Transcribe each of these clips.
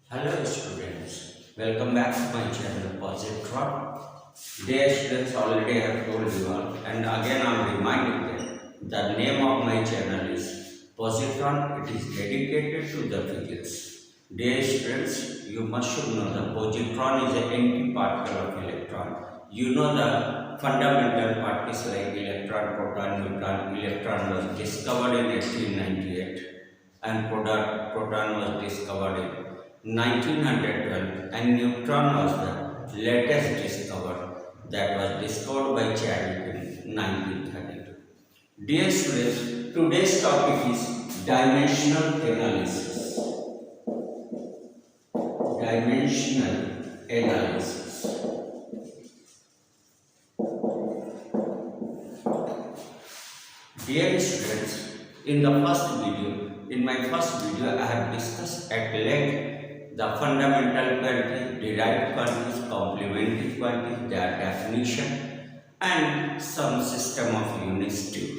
Hello students, welcome back to my channel Positron. Dear students, already I have told you all, and again I am reminding them the name of my channel is Positron. It is dedicated to the physics. Dear students, you must should know the positron is an anti-particle of electron. You know the fundamental particles like electron, proton, neutron. Electron was discovered in 1898 and proton was discovered in 1912 and neutron was the latest discovered that was discovered by Chadwick in 1932. Dear students, today's topic is dimensional analysis. Dimensional analysis. Dear students, in my first video, I have discussed at length the fundamental quantities, derived quantities, complementary quantities, their definition, and some system of units too.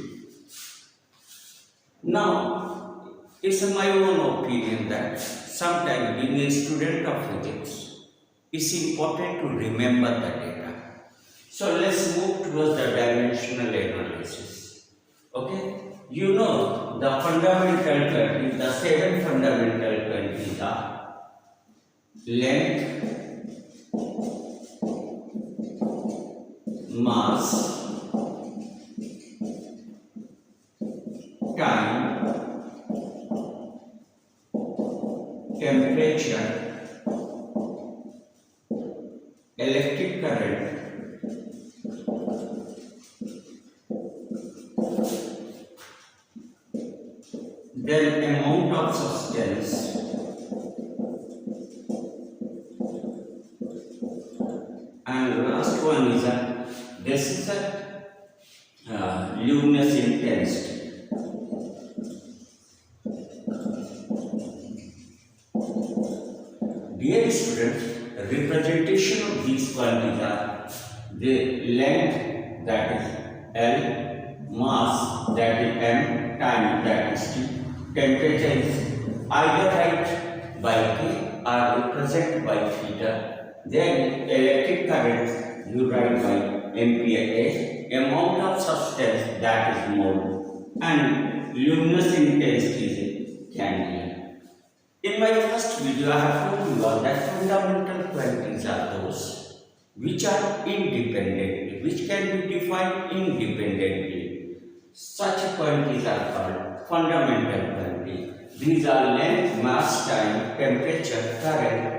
Now, it's my own opinion that sometimes being a student of physics, it's important to remember the data. So let's move towards the dimensional analysis. Okay? You know the fundamental quantities, the 7 fundamental quantities are length, mass, time, temperature, electric current, then amount of substance, and last one is this is a luminous intensity. Dear students, representation of these quantities are the length, that is L, mass, that is M, time, that is T, temperature is either write by K or represented by theta. Then electric current you write by ampere, amount of substance, that is mole, and luminous intensity is candela. In my first video, I have told you all that fundamental quantities are those which are independent, which can be defined independently. Such quantities are called fundamental quantities. These are length, mass, time, temperature, current,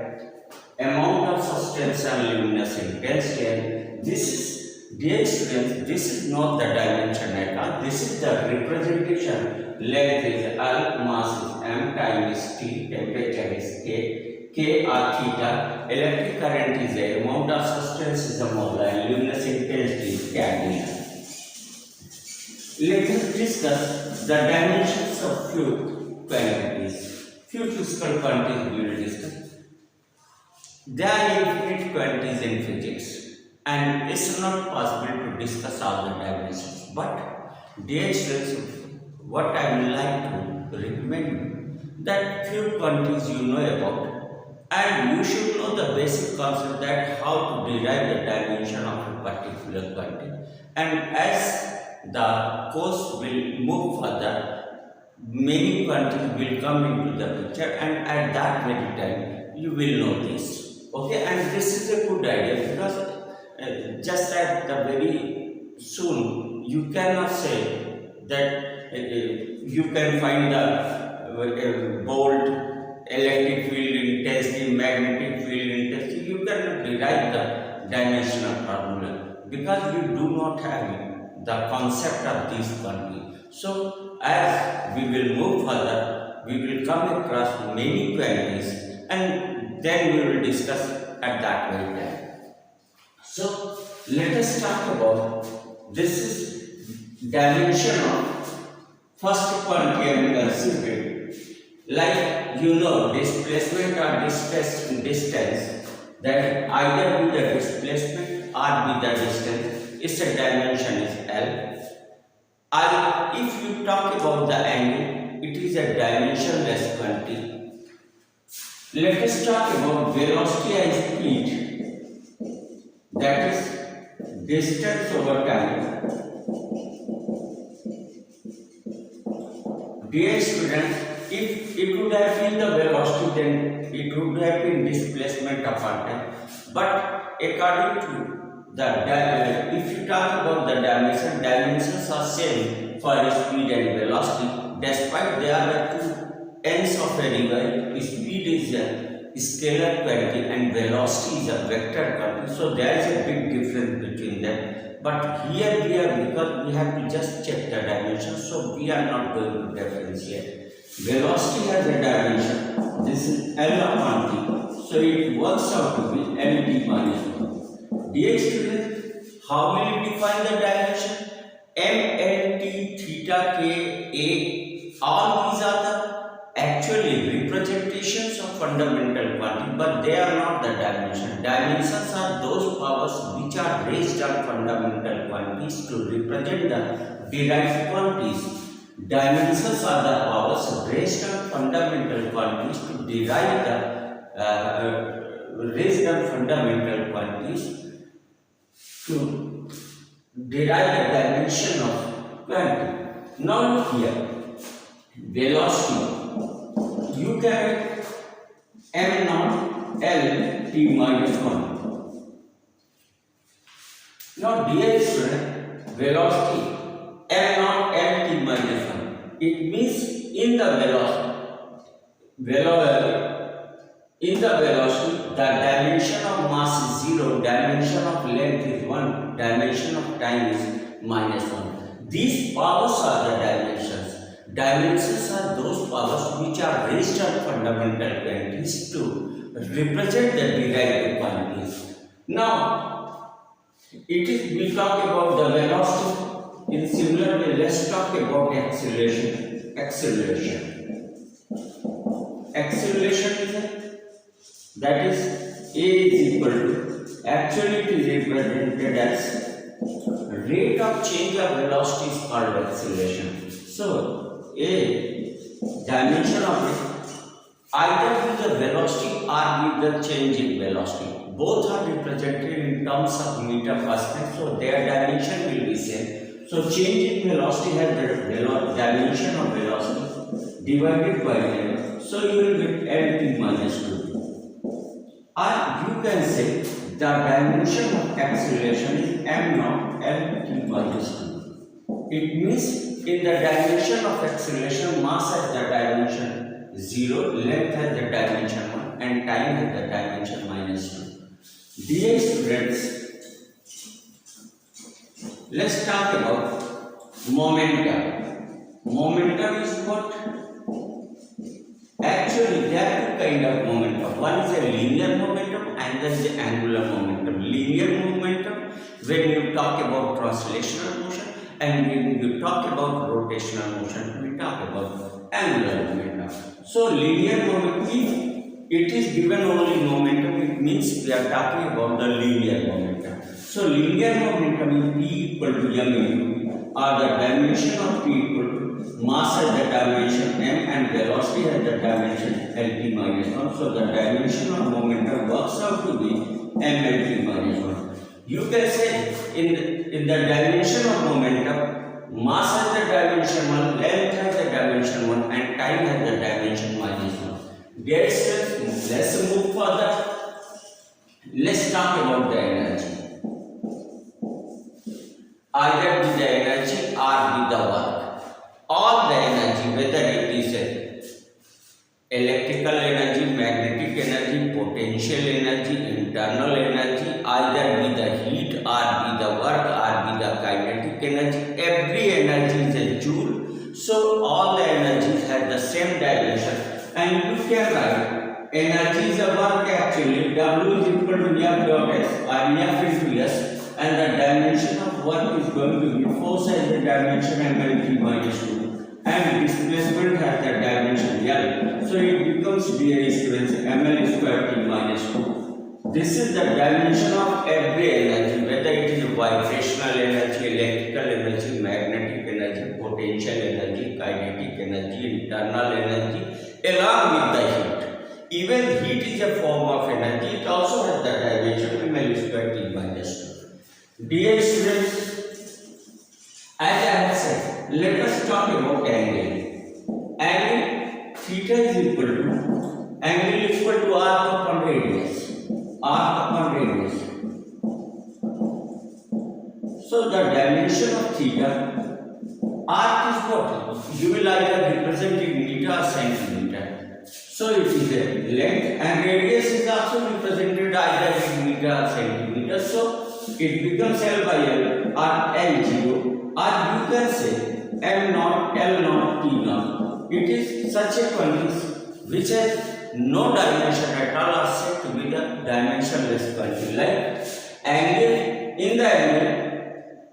amount of substance, and luminous intensity. And this is, dear students, this is not the dimension at all. This is the representation. Length is L, mass is M, time is T, temperature is K or theta, electric current is A, amount of substance is a mole, and luminous intensity is candela. Let us discuss the dimensions of few quantities. Few physical quantities we will discuss. There are infinite quantities in physics, and it's not possible to discuss all the dimensions. But, dear students, what I would like to recommend that few quantities you know about, and you should know the basic concept that how to derive the dimension of a particular quantity. And as the course will move further, many quantities will come into the picture, and at that very time you will know this. Okay, and this is a good idea because just at the very soon you cannot say that you can find the bold electric field intensity, magnetic field intensity. You cannot derive the dimensional formula because you do not have the concept of these quantities. So as we will move further, we will come across many quantities, and then we will discuss at that very time. So let us talk about this is dimension of first quantity and consider like you know displacement or distance, that either be the displacement or be the distance, its a dimension is L. If you talk about the angle, it is a dimensionless quantity. Let us talk about velocity and speed, that is distance over time. Dear students, if it would have been the velocity, then it would have been displacement upon time. But according to the if you talk about the dimensions are same for speed and velocity, despite they are the two ends of a river. Speed is a scalar quantity and velocity is a vector quantity, so there is a big difference between them. But here because we have to just check the dimension, so we are not going to differentiate. Velocity has a dimension, this is L upon T, so it works out to be Lt minus 1. Dear students, how will you define the dimension? M, L, T, theta, K, A, all these are the actually representations of fundamental quantity, but they are not the dimension. Dimensions are those powers which are raised on fundamental quantities to represent the derived quantities. Dimensions are the powers raised on fundamental quantities to derive the raised on fundamental quantities to derive the dimension of quantity. Now look here, velocity. You can m naught L T minus 1. Now dear student, velocity m naught L T minus 1. It means in the velocity, the dimension of mass is 0, dimension of length is 1, dimension of time is minus 1. These powers are the dimensions. Dimensions are those powers which are raised on fundamental quantities to represent the derived quantities. Now, we talk about the velocity. In similar way, let's talk about acceleration. Acceleration is that is A is equal to, actually it is represented as rate of change of velocity is called acceleration. So a dimension of it either with the velocity or with the change in velocity. Both are represented in terms of meter per second, so their dimension will be same. So change in velocity has the dimension of velocity divided by time. So you will get Lt minus 2. Or you can say the dimension of acceleration is m naught Lt minus 2. It means in the dimension of acceleration, mass has the dimension 0, length has the dimension 1, and time has the dimension minus 2. Dear students, let's talk about momentum. Momentum is what? Actually, there are two kinds of momentum. One is a linear momentum and then the angular momentum. Linear momentum, when you talk about translational motion, and when you talk about rotational motion, we talk about angular momentum. So linear momentum, if it is given only momentum, it means we are talking about the linear momentum. So linear momentum is P equal to m into v, or the dimension of P equal to mass as the dimension m and velocity as the dimension Lt minus 1. So the dimension of momentum works out to be m Lt minus 1. You can say in the dimension of momentum, mass has the dimension 1, length has the dimension 1, and time has the dimension minus 1. Let's move further. Let's talk about the energy. Either with the energy or with the work. All the energy, whether it is electrical energy, magnetic energy, potential energy, internal energy, either with the heat or with the work or with the kinetic energy, every energy is a joule. So all the energies have the same dimension, and you can write energy is a work actually. W is equal to F dot S or F into S, and the dimension of work is going to be force as the dimension mLT minus 2. And displacement has the dimension L. So it becomes dear students ml square T minus 2. This is the dimension of every energy, whether it is vibrational energy, electrical energy, magnetic energy, potential energy, kinetic energy, internal energy, along with the heat. even heat is a form of energy, it also has the dimension ml square T minus 2. Dear students, as I have said, let us talk about angle. Angle theta is equal to arc upon radius. Arc upon radius. So the dimension of theta, arc is what? You will either represent in meter or centimeter. So it is a length, and radius is also represented either in meter or centimeter. So it becomes L by L or L0, or you can say M naught, L naught, T naught. It is such a quantity which has no dimension at all, or said to be the dimensionless quantity. Like angle, in the angle,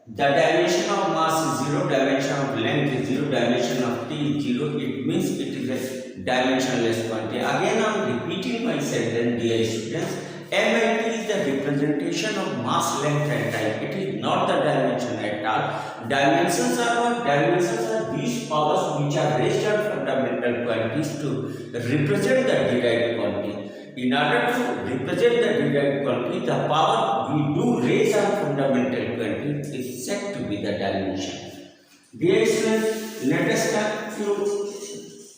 the dimension of mass is 0, dimension of length is 0, dimension of T is 0. It means it is a dimensionless quantity. Again, I am repeating myself then, dear students. M and T is the representation of mass, length and time. It is not the dimension at all. Dimensions are what? Dimensions are these powers which are raised on fundamental quantities to represent the derived quantity. In order to represent the derived quantity, the power we do raise on fundamental quantity is said to be the dimension. Dear students, let us start few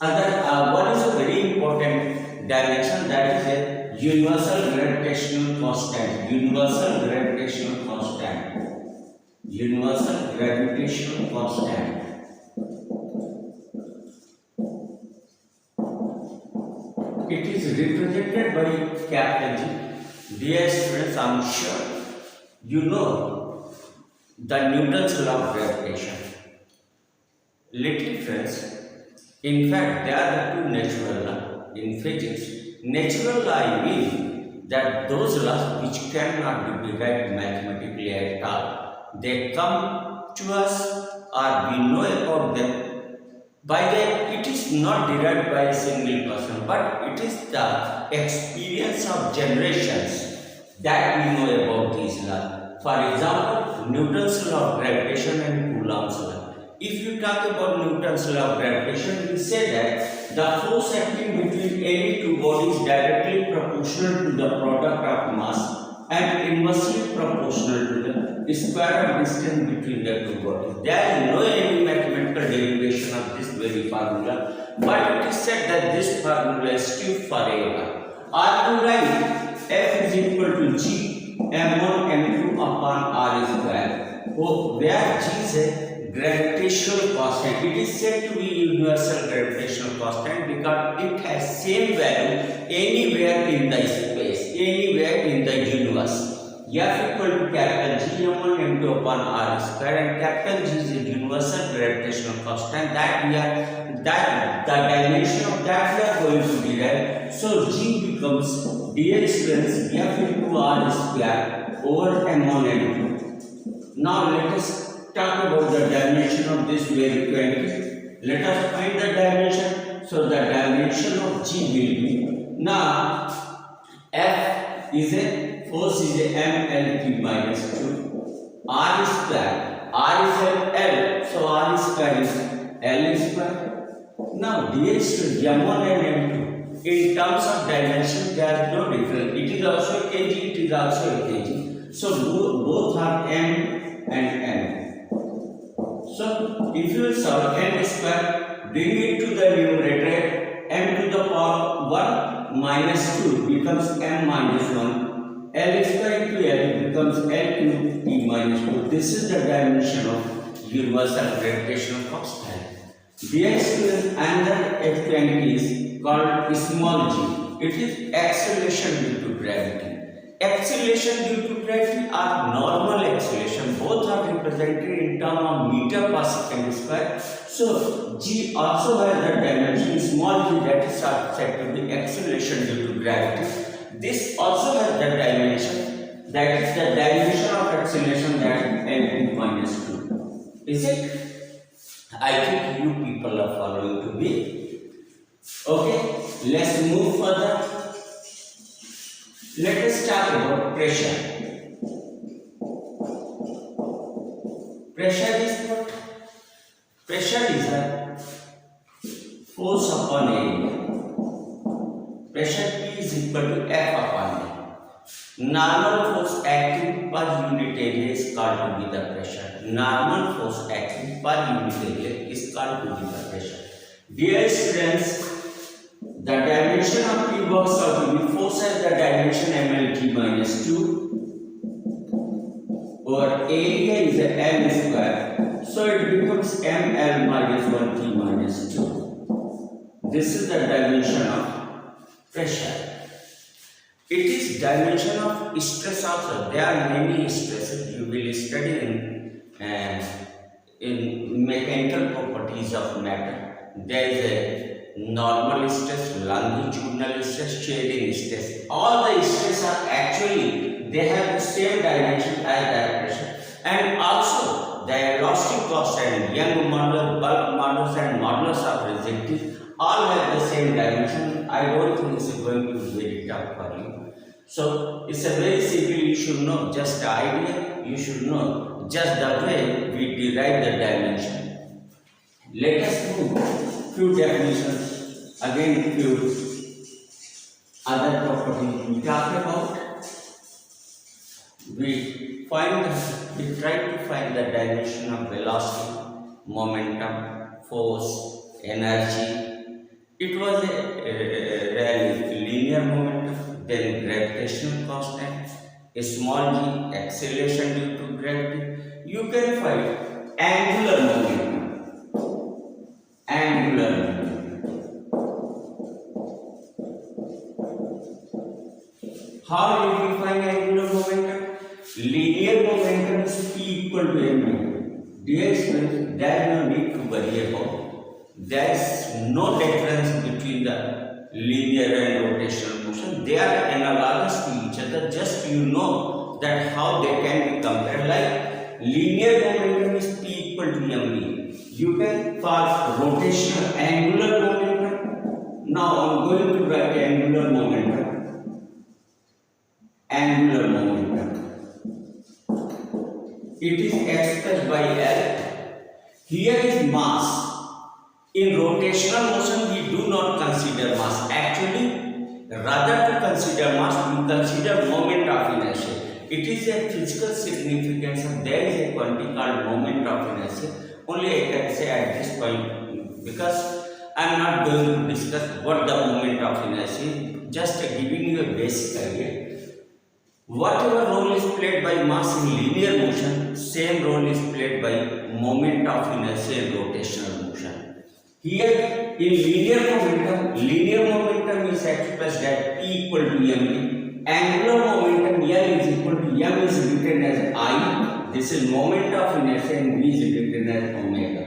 other. One is a very important dimension, that is a universal gravitational constant. Universal gravitational constant. Universal gravitational constant. It is represented by capital G. Dear students, I am sure you know the Newton's law of gravitation. Little friends, in fact, there are the two natural laws in physics. Natural law, I mean that those laws which cannot be derived mathematically at all, they come to us or we know about them. By that, it is not derived by a single person, but it is the experience of generations that we know about these laws. For example, Newton's law of gravitation and Coulomb's law. If you talk about Newton's law of gravitation, we say that the force acting between any two bodies is directly proportional to the product of mass and inversely proportional to the square of distance between the two bodies. There is no any mathematical derivation of this very formula, but it is said that this formula is true forever. Are you right? F is equal to G m1 m2 upon r square, where G is a gravitational constant. It is said to be universal gravitational constant because it has same value anywhere in the space, anywhere in the universe. F equal to capital G m1 m2 upon r square, and capital G is a universal gravitational constant that the dimension of that we are going to derive. So G becomes, dear students, F into r square over m1 m2. Now let us talk about the dimension of this very quantity. Let us find the dimension. So the dimension of G will be, now F is a force is a mLT minus 2. R square. R is L. So R square is L square. Now dear students, M1 and M2, in terms of dimension there is no difference. It is also a kg, it is also a kg. So both are M and N. So if you solve m square, bring it to the numerator, m to the power 1 minus 2 becomes m minus 1. L square into L becomes L cube T minus 2. This is the dimension of universal gravitational constant. Dear students, another quantity is called small g. It is acceleration due to gravity. Acceleration due to gravity or normal acceleration, both are represented in terms of meter per second square. So G also has the dimension small g, that is said to be acceleration due to gravity. This also has the dimension, that is the dimension of acceleration, that is m minus 2. Is it? I think you people are following to me. Okay, let's move further. Let us talk about pressure. Pressure is what? Pressure is a force upon area. Pressure to F upon D. Normal force acting per unit area is called to be the pressure. Normal force acting per unit area is called to be the pressure. Dear students, the dimension of P works out to be force as the dimension mLT minus 2 or area is M square. So it becomes mL minus 1T minus 2. This is the dimension of pressure. It is dimension of stress also. There are many stresses you will study in mechanical properties of matter. There is a normal stress, longitudinal stress, shearing stress. All the stress are actually, they have the same dimension as that pressure. And also the elastic constant, Young modulus, bulk modulus and modulus of rigidity all have the same dimension. I don't think this is going to be very tough for you. So it's a very simple, you should know just the idea, you should know just the way we derive the dimension. Let us move few definitions, again few other properties we talk about. We try to find the dimension of velocity, momentum, force, energy. It was a linear momentum, then gravitational constant, a small g, acceleration due to gravity. You can find angular momentum. Angular momentum. How do we find angular momentum? Linear momentum is P equal to mv. Dear students, there is no need to worry about. There is no difference between the linear and rotational motion. They are analogous to each other. Just you know that how they can be compared. Like linear momentum is P equal to mv. You can for rotational angular momentum. Now I am going to write angular momentum. Angular momentum. It is expressed by L. Here is mass. In rotational motion, we do not consider mass. Actually, rather to consider mass, we consider moment of inertia. It is a physical significance of there is a quantity called moment of inertia. Only I can say at this point, because I am not going to discuss what the moment of inertia is, just giving you a basic idea. Whatever role is played by mass in linear motion, same role is played by moment of inertia in rotational motion. Here in linear momentum is expressed as P equal to mv. Angular momentum L is equal to m is written as I. This is moment of inertia and V is written as omega.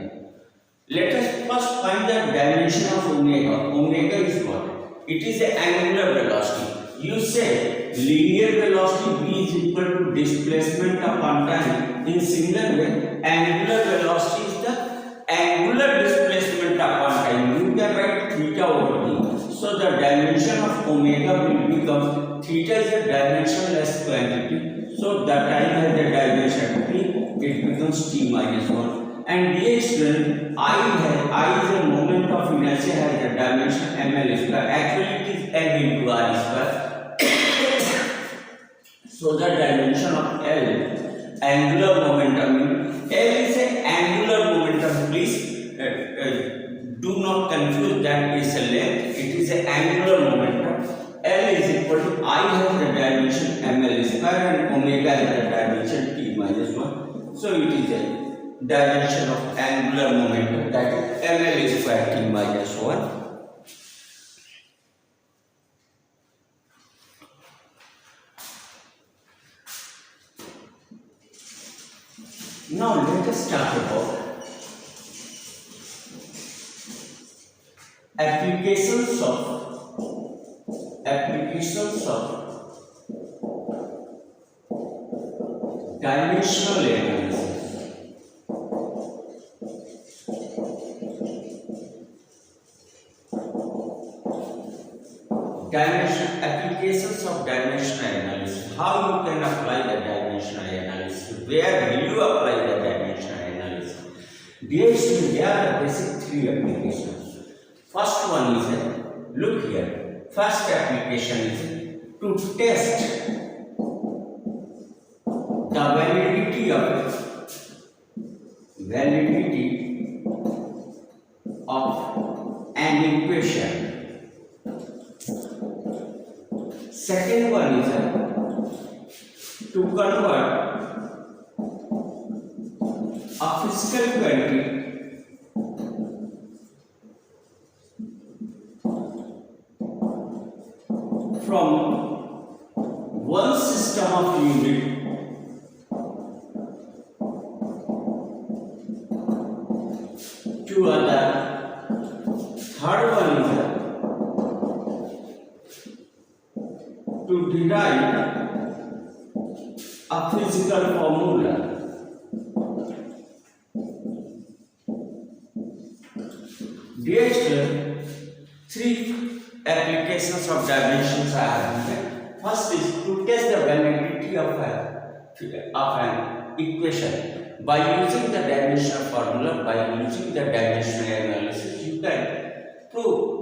Let us first find the dimension of omega. Omega is what? It is the angular velocity. You say linear velocity V is equal to displacement upon time. In similar way, angular velocity is the angular displacement upon time. You can write theta over d. So the dimension of omega will become theta is a dimensionless quantity. So the time has the dimension t. It becomes t minus 1. And dear student, I is a moment of inertia has the dimension ml square. Actually, it is m into r square. So the dimension of L, angular momentum, L is an angular momentum. Please do not confuse that is a length. It is an angular momentum. L is equal to I has the dimension ml square and omega has the dimension t minus 1. So it is a dimension of angular momentum, that is ml square t minus 1. Now let us talk about applications of dimensional analysis. Applications of dimensional analysis. How you can apply the dimensional analysis? Where will you apply the dimensional analysis? Dear students, there are basic three applications. First one is, look here. First application is to test the validity of an equation. Second one is to convert a physical quantity from one system of unit to other. Third one is to derive a physical formula. Dear student, three applications of dimensions are given. First is to test the validity of an equation by using the dimensional formula. By using the dimensional analysis, you can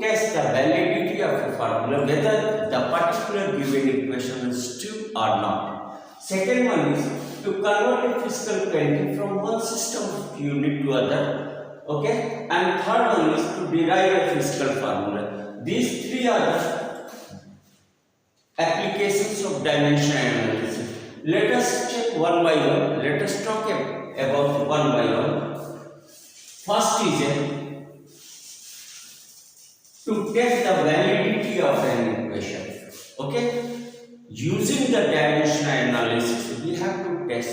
test the validity of a formula, whether the particular given equation is true or not. Second one is to convert a physical quantity from one system of unit to other. Okay, and third one is to derive a physical formula. These three are the applications of dimensional analysis. Let us check one by one. Let us talk about one by one. First is to test the validity of an equation. Okay, using the dimensional analysis, we have to test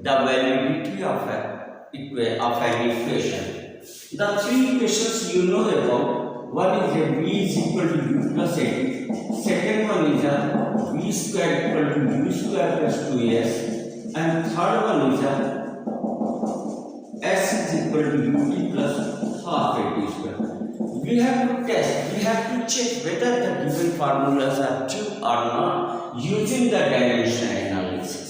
the validity of an equation. The three equations you know about. One is a v is equal to u plus 8. Second one is a v square equal to u square plus 2s. And third one is a s is equal to ut plus half at square. We have to test, we have to check whether the given formulas are true or not using the dimensional analysis.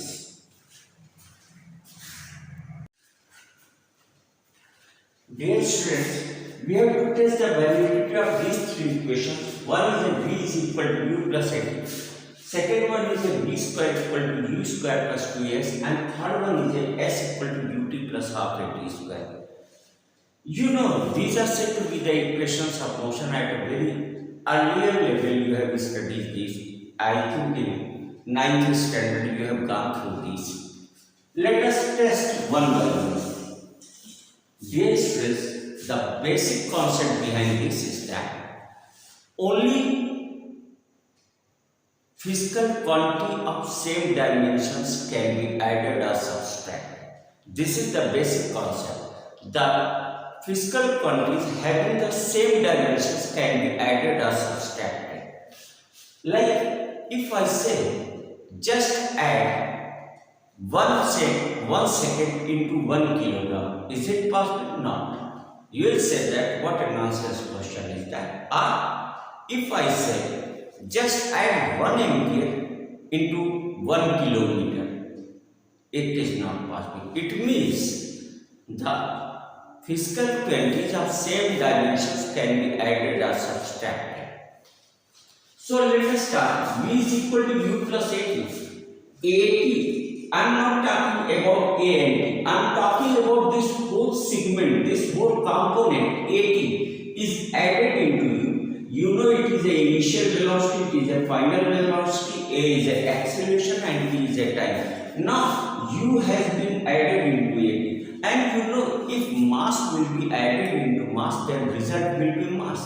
Dear students, we have to test the validity of these three equations. One is a v is equal to u plus 8. Second one is a v square equal to u square plus 2s. And third one is a s equal to ut plus half at square. You know, these are said to be the equations of motion at a very earlier level. You have studied these. I think in 9th standard you have gone through these. Let us test one by one. Dear students, the basic concept behind this is that only physical quantity of same dimensions can be added or subtracted. This is the basic concept. The physical quantities having the same dimensions can be added or subtracted. Like if I say just add 1 second into 1 kilogram, is it possible? Not. You will say that what a nonsense question is that. Or if I say just add 1 ampere into 1 kilometer, it is not possible. It means the physical quantities of same dimensions can be added or subtracted. So let us start. V is equal to u plus 80. 80. I am not talking about A and T. I am talking about this whole segment, this whole component 80 is added into u. You know it is a initial velocity, it is a final velocity, A is a acceleration and T is a time. Now u has been added into 80. And you know, if mass will be added into mass, then result will be mass.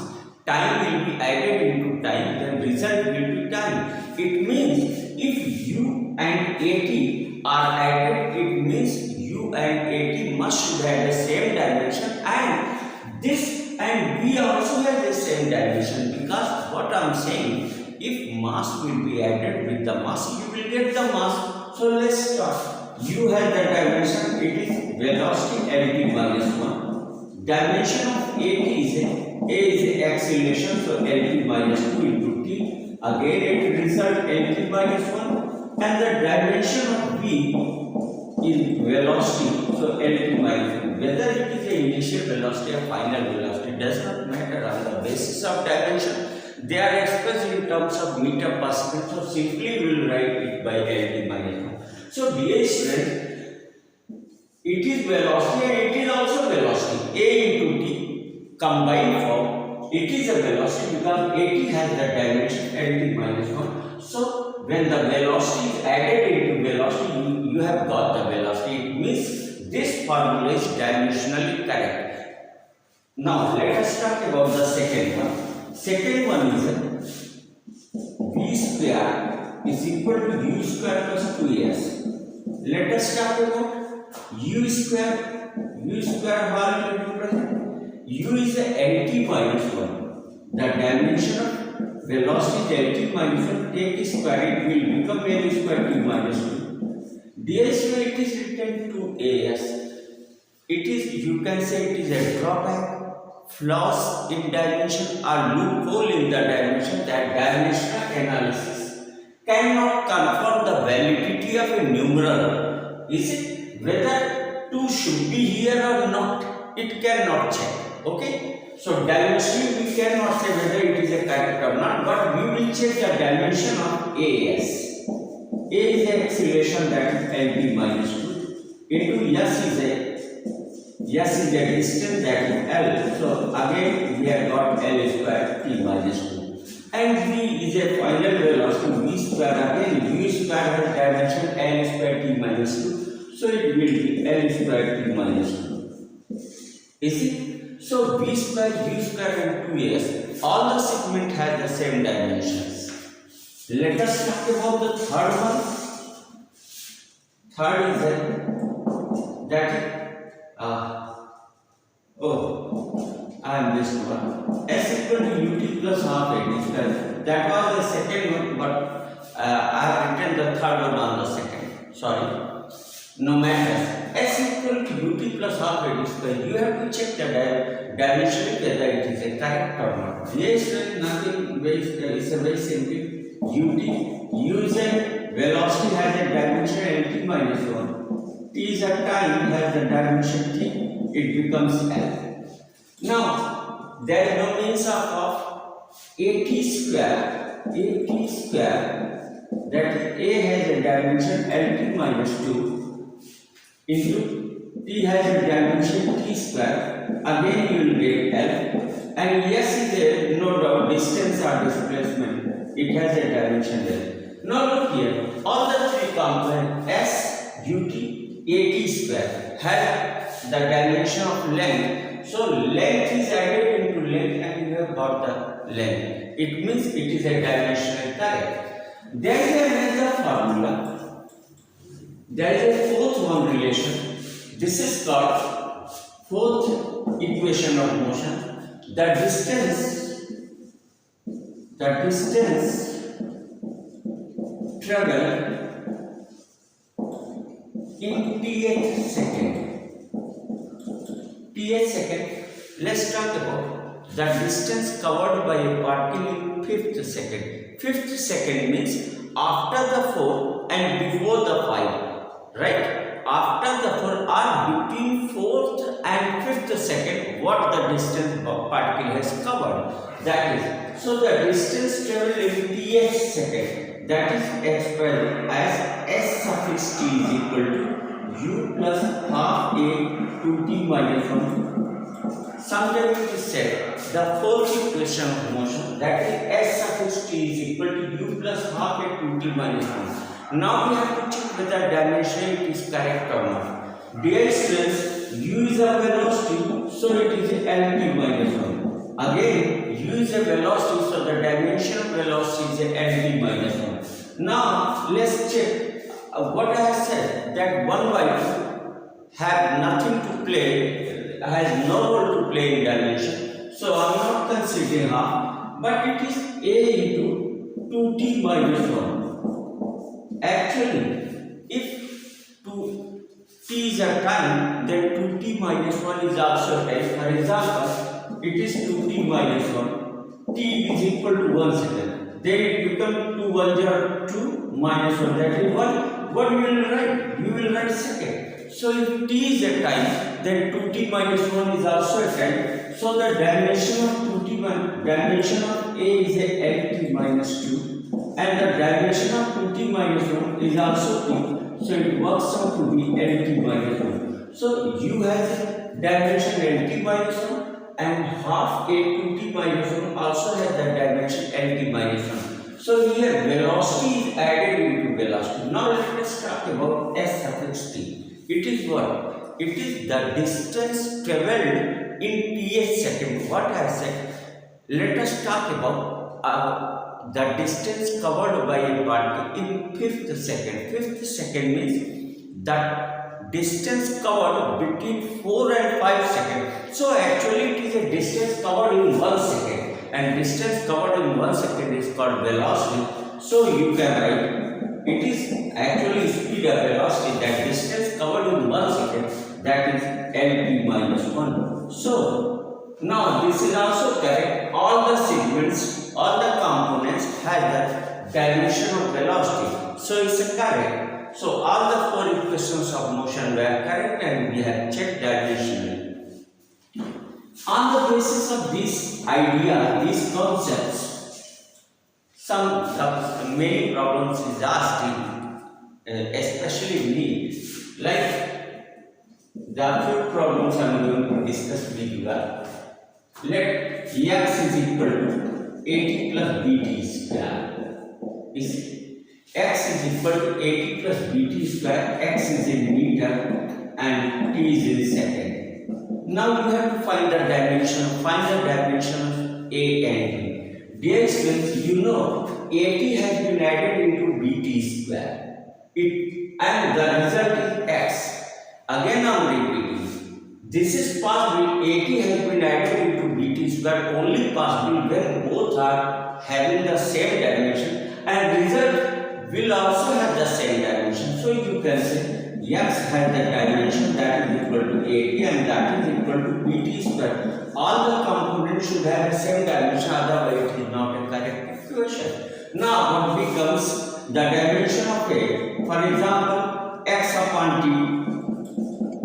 Time will be added into time, then result will be time. It means if u and 80 are added, it means u and 80 must have the same dimension, and this and v also have the same dimension, because what I am saying, if mass will be added with the mass, you will get the mass. So let's start. U has the dimension, it is velocity lt minus 1. Dimension of 80 is A is acceleration, so lt minus 2 into t. Again it result lt minus 1. And the dimension of V is velocity, so lt minus 1. Whether it is the initial velocity or final velocity does not matter on the basis of dimension. they are expressed in terms of meter per second. So simply we will write it by LT minus 1. So dear students, it is velocity and it is also velocity. A into T combined form, it is a velocity because AT has the dimension LT minus 1. So when the velocity is added into velocity, you have got the velocity. It means this formula is dimensionally correct. Now let us talk about the second one. Second one is V square is equal to U square plus 2s. Let us talk about U square. U square whole will be present. U is a LT minus 1. The dimension of velocity is LT minus 1. Take square, it will become L square T minus 2. ds it is written to as. It is, you can say it is a drawback, flaws in dimension or loophole in the dimension that dimensional analysis cannot confirm the validity of a numeral. Is it whether 2 should be here or not? It cannot check. Okay. So dimension we cannot say whether it is a correct or not, but we will check the dimension of AS. A is the acceleration, that is LT minus 2 into S is a distance, that is L. So again we have got L square T minus 2. And V is a final velocity, V square, again V square has dimension L square T minus 2. So it will be L square T minus 2. Is it? So V square and 2s, all the segment has the same dimensions. Let us talk about the third one. Third is I missed one. S equal to ut plus half a. That was the second one, but I have written the third one on the second. Sorry. No matter. S equal to ut plus half a. You have to check the dimension whether it is a correct or not. Yes, nothing. It's a very simple. ut. U is a velocity, has a dimension LT minus 1. T is a time, has a dimension T. It becomes L. Now, there is no means of AT square, that is A has a dimension LT minus 2 into T has a dimension T square. Again you will get L, and S is a, no doubt, distance or displacement. It has a dimension L. Now look here, all the three components S, UT, AT square have the dimension of length. So length is added into length and you have got the length. It means it is a dimensional correct. There is another formula. There is a fourth one relation. This is called fourth equation of motion. The distance traveled in Th second. Let's talk about the distance covered by a particle in fifth second. Fifth second means after the 4 and before the 5, right? After the 4 or between 4th and 5th second, what the distance particle has covered. That is, so the distance traveled in Th second, that is expressed as S suffix T is equal to U plus half A to T minus 1. Sometimes it is said the fourth equation of motion, that is S suffix T is equal to U plus half A to T minus 1. Now we have to check whether dimension it is correct or not. Dear students, U is a velocity, so it is LT minus 1. Again, U is a velocity, so the dimension of velocity is LT minus 1. Now let's check. What I have said, that 1 by 2 have nothing to play, has no role to play in dimension. So I am not considering half, but it is A into 2t minus 1. Actually, if 2t is a time, then 2t minus 1 is also a time. For example, it is 2t minus 1. T is equal to 1 second. Then it becomes 2 1 0 2 minus 1, that is 1. What you will write? You will write second. So if t is a time, then 2t minus 1 is also a time. So the dimension of 2t given dimension of A is a LT minus 2 and the dimension of 2T minus 1 is also 2. So it works out to be LT minus 1. So U has dimension LT minus 1 and half A 2T minus 1 also has the dimension LT minus 1. So here velocity is added into velocity. Now let us talk about S suffix T. It is what? It is the distance travelled in th second. What I said? Let us talk about the distance covered by a particle in fifth second. Fifth second means that distance covered between 4 and 5 seconds. So actually it is a distance covered in 1 second. And distance covered in 1 second is called velocity. So you can write it is actually speed or velocity, that distance covered in 1 second, that is LT minus 1. So now this is also correct. All the segments, all the components have the dimension of velocity. So it's correct. So all the 4 equations of motion were correct and we have checked dimensionally. On the basis of this idea, these concepts, many problems is asked in, especially me, like the few problems I am going to discuss with you. Let x is equal to 80 plus bt square. X is equal to 80 plus bt square. X is in meter and t is in second. Now you have to find the dimension of A and B. Dear students, you know AT has been added into BT square. And the result is X. Again I am repeating. This is possible. AT has been added into BT square only possible when both are having the same dimension and result will also have the same dimension. So you can say X has the dimension that is equal to AT and that is equal to BT square. All the components should have the same dimension, otherwise it is not a correct equation. Now what becomes the dimension of A? For example, X upon T.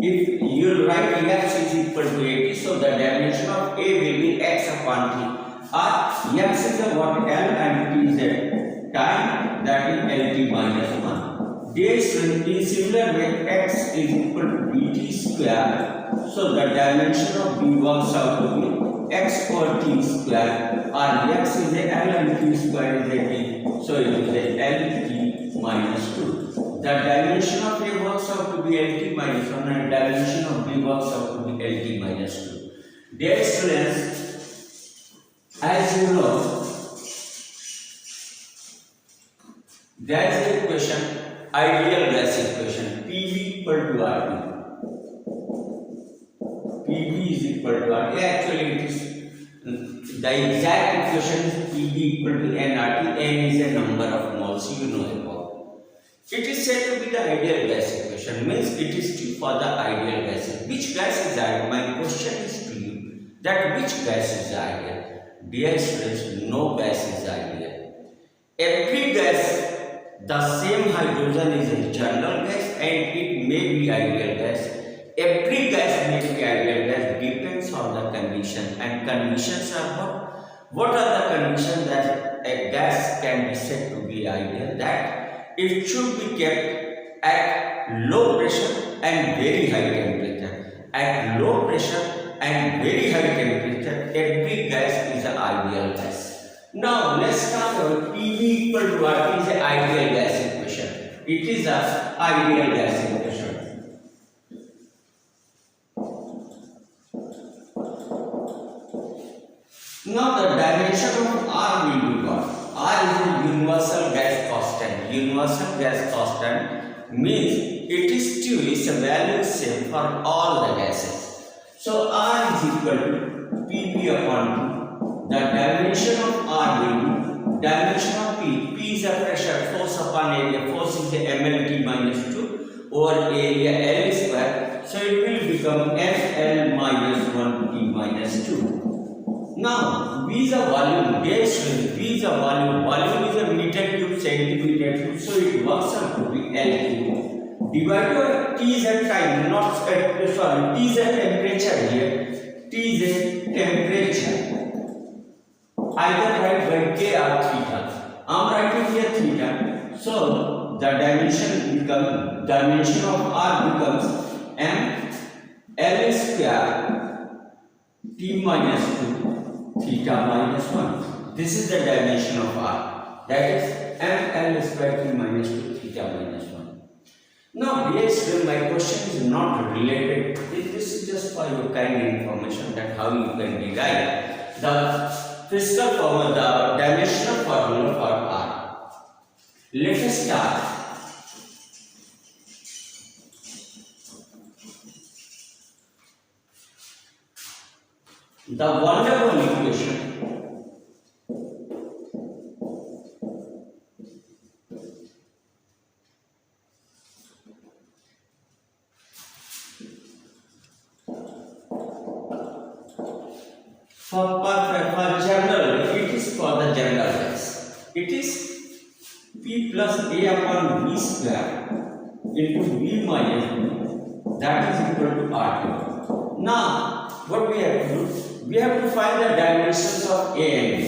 If you write X is equal to AT, so the dimension of A will be X upon T. Or X is a what? L and T is a time, that is LT minus 1. In similar way, X is equal to BT square. So the dimension of B works out to be X over T square. Or X is a L and T square is a T. So it is a LT minus 2. The dimension of A works out to be LT minus 1 and dimension of B works out to be LT minus 2. Dear students, as you know, there is a equation, ideal gas equation, PV equal to RT. PV is equal to RT. Actually, it is the exact equation is PV equal to nRT. N is a number of moles, you know about. It is said to be the ideal gas equation, means it is true for the ideal gas. Which gas is ideal? My question is to you that which gas is ideal? Dear students, no gas is ideal. Every gas, the same hydrogen is a general gas and it may be ideal gas. Every gas may be ideal gas, depends on the condition. And conditions are what? What are the conditions that a gas can be said to be ideal? That it should be kept at low pressure and very high temperature. At low pressure and very high temperature, every gas is an ideal gas. Now let's talk about PV equal to RT is an ideal gas equation. It is an ideal gas equation. Now the dimension of R will be what? R is a universal gas constant. Universal gas constant means it is true, its value is same for all the gases. So R is equal to PV upon T. The dimension of R will be dimension of P. P is a pressure, force upon area. Force is the mLT minus 2 over area L square. So it will become mL minus 1 T minus 2. Now V is a volume. V is a volume. Volume is a meter cube, centimeter cube. So it works out to be L cube. Divided by T is a time, not T is a temperature here. T is a temperature. either write by k or theta. I'm writing here theta. So the dimension of r becomes m l square t minus 2 theta minus 1. This is the dimension of r. That is m l square t minus 2 theta minus 1. Now, dear student, my question is not related. This is just for your kind information that how you can derive the physical formula, the dimensional formula for r. Let us start. The wonderful equation for general, it is for the general case. It is p plus a upon v square into v minus b, that is equal to r cube. Now, what we have to do? We have to find the dimensions of a and b.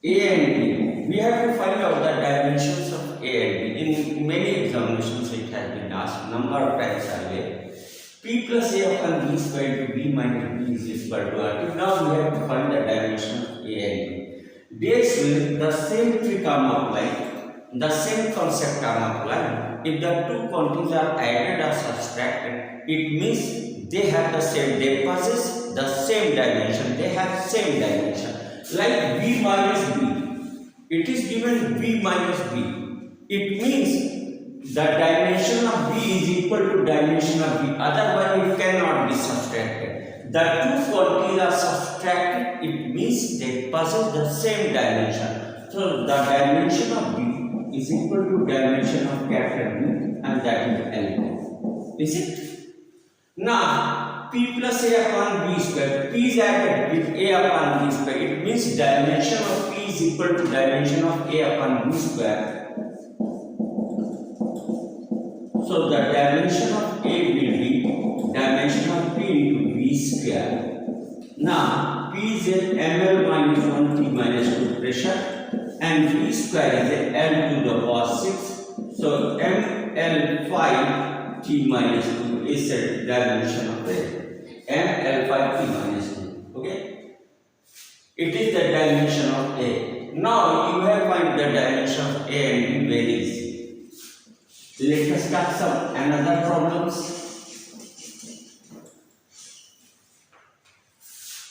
A and b. We have to find out the dimensions of a and b. In many examinations, it has been asked number of times earlier. P plus a upon v square into b minus b is equal to r cube. Now we have to find the dimension of a and b. Dear student, the same trick I am applying, the same concept I am applying. If the two quantities are added or subtracted, it means they have the same, they possess the same dimension, they have same dimension. Like b minus b, it is given b minus b. It means the dimension of b is equal to dimension of b, otherwise it cannot be subtracted. The two quantities are subtracted, it means they possess the same dimension. So the dimension of b is equal to dimension of capital B, and that is L. Is it? Now p plus a upon b square, p is added with a upon b square, it means dimension of p is equal to dimension of a upon b square. So the dimension of a will be dimension of p into b square. Now p is a ml minus 1 t minus 2 pressure, and b square is a l to the power 6. So ml5 t minus 2 is the dimension of a ml5 t minus 2. Okay, it is the dimension of a. Now you have find the dimension of a and b very easy. Let us start some another problems.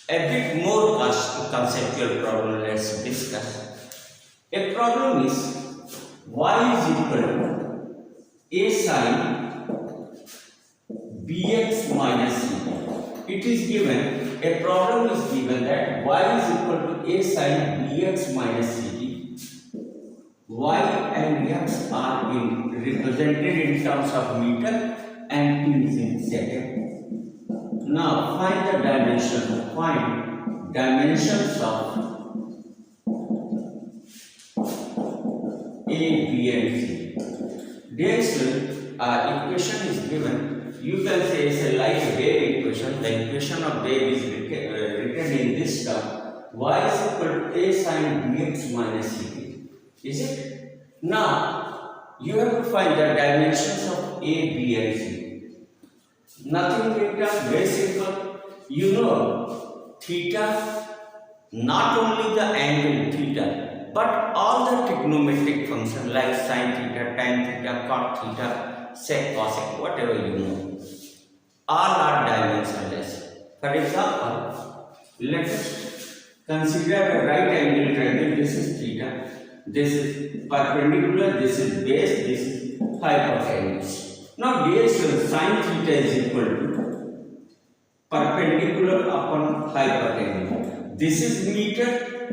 A bit more conceptual problem let's discuss. A problem is y is equal to a sin bx minus c. It is given, a problem is given that y is equal to a sin bx minus ct. Y and x are represented in terms of meter and t is in second. Now find the dimensions of a, b and c. Dear student, equation is given. You can say it's a like wave equation. The equation of wave is written in this term. Y is equal to a sin bx minus ct. Is it? Now you have to find the dimensions of a, b and c. Nothing later, very simple. You know theta, not only the angle theta, but all the trigonometric functions like sin theta, tan theta, cot theta, sec, cosec, whatever you know, all are dimensionless. For example, let us consider a right angle triangle. This is theta, this is perpendicular, this is base, this is hypotenuse. Now dear students, sin theta is equal to perpendicular upon hypotenuse. This is meter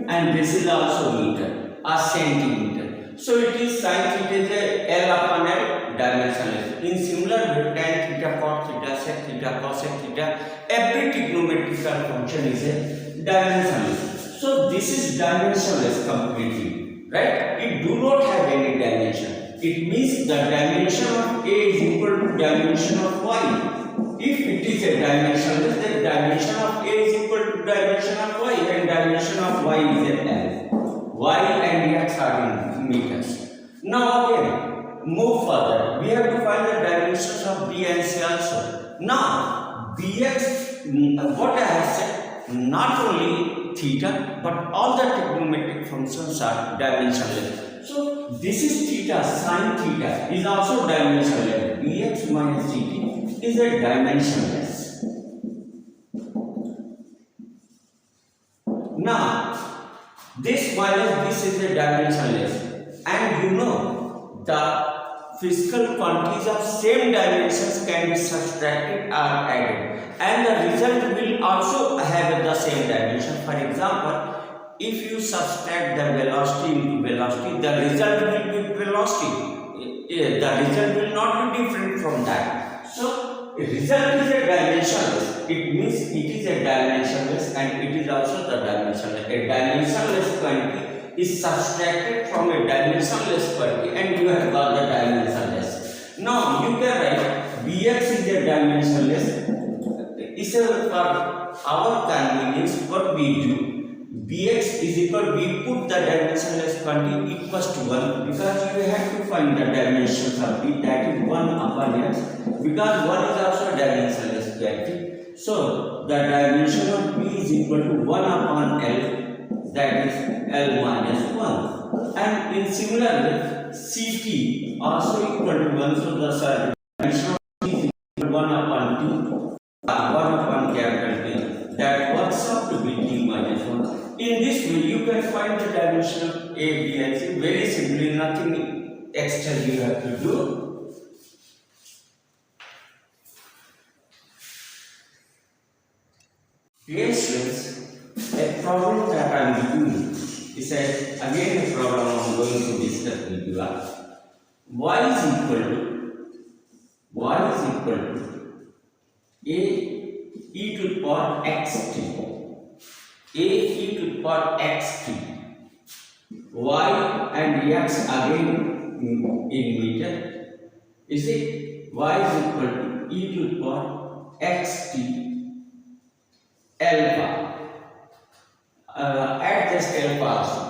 and this is also meter, a centimeter. So it is sin theta is L upon L, dimensionless. In similar way, tan theta, cot theta, sec theta, cosec theta, every trigonometrical function is a dimensionless. So this is dimensionless completely, right? It do not have any dimension. It means the dimension of A is equal to dimension of Y. if it is a dimensionless, then dimension of A is equal to dimension of Y, and dimension of Y is a L. Y and X are in meters. Now again, move further. We have to find the dimensions of B and C also. Now, Bx, what I have said, not only theta, but all the trigonometric functions are dimensionless. So, this is theta, sin theta is also dimensionless. Bx minus ct is a dimensionless. Now, this minus this is a dimensionless, and you know the physical quantities of same dimensions can be subtracted or added, and the result will also have the same dimension. For example, if you subtract the velocity into velocity, the result will be velocity. The result will not be different from that. So, result is a dimensionless. It means it is a dimensionless and it is also the dimensionless. A dimensionless quantity is subtracted from a dimensionless quantity and you have got the dimensionless. Now, you can write Bx is a dimensionless. Is for our convenience, what we do, Bx is equal, we put the dimensionless quantity equals to 1 because you have to find the dimensions of B, that is 1 upon x, because 1 is also a dimensionless quantity. So, the dimension of B is equal to 1 upon L, that is L minus 1. And in similar way, Ct also equal to 1, so the dimension of B is equal to 1 upon 2, 1 upon capital T, that works out to be T minus 1. In this way, you can find the dimension of A, B and C very simply, nothing extra you have to do. Dear students, a problem that I am doing is again a problem I am going to discuss with you. Y is equal to A e to the power xt. A e to the power xt, y and x again in meter, is it? Y is equal to e to the power xt alpha. Add just alpha also.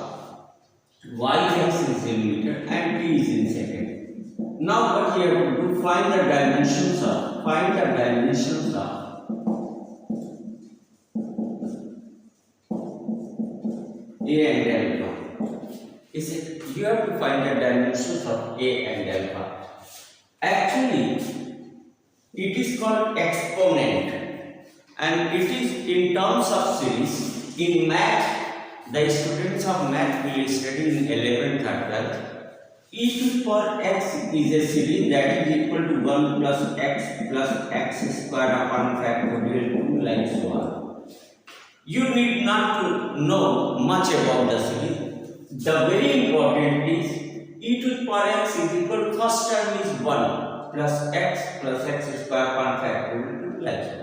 Y is in meter and t is in second. Now what you have to do? Find the dimensions of A and alpha. Is it? You have to find the dimensions of A and alpha. Actually, it is called exponent, and it is in terms of series. In math, the students of math will study in 11th and 12th. E to the power x is a series that is equal to 1 plus x squared upon factorial 2 like so on. You need not to know much about the series. The very important is e to the power x is equal to first term is 1 plus x square upon factorial 2 like so.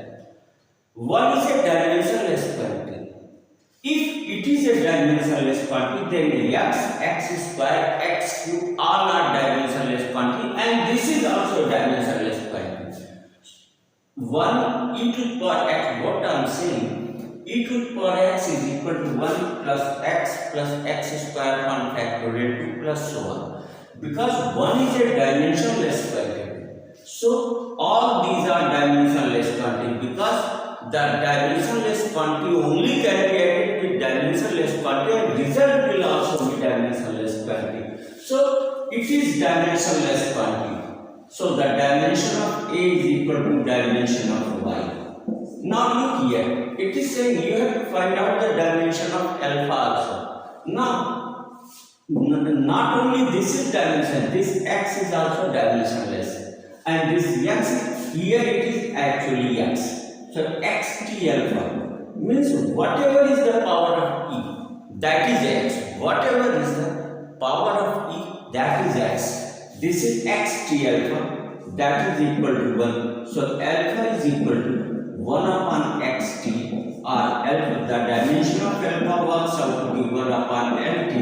1 is a dimensionless quantity. If it is a dimensionless quantity, then x square, x cube all are dimensionless quantity, and this is also a dimensionless quantity. 1 e to the power x, what I am saying, e to the power x is equal to 1 plus x square upon factorial 2 plus so on. Because 1 is a dimensionless quantity. So, all these are dimensionless quantity because the dimensionless quantity only can be added with dimensionless quantity and result will also be dimensionless quantity. So, it is dimensionless quantity. So, the dimension of A is equal to dimension of Y. Now look here, it is saying you have to find out the dimension of alpha also. Now, not only this is dimension, this x is also dimensionless, and this x, here it is actually x. So xt alpha means whatever is the power of e, that is x. Whatever is the power of e, that is x. This is xt alpha, that is equal to 1. So alpha is equal to 1 upon xt, or alpha, the dimension of alpha works out to be 1 upon lt,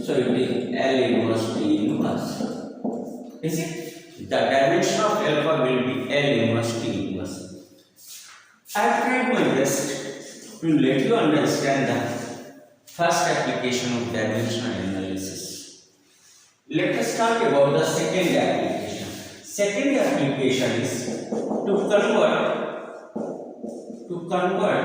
so it is L inverse T inverse. Is it? The dimension of alpha will be L inverse T inverse. I have tried my best to let you understand the first application of dimensional analysis. Let us talk about the second application. Second application is to convert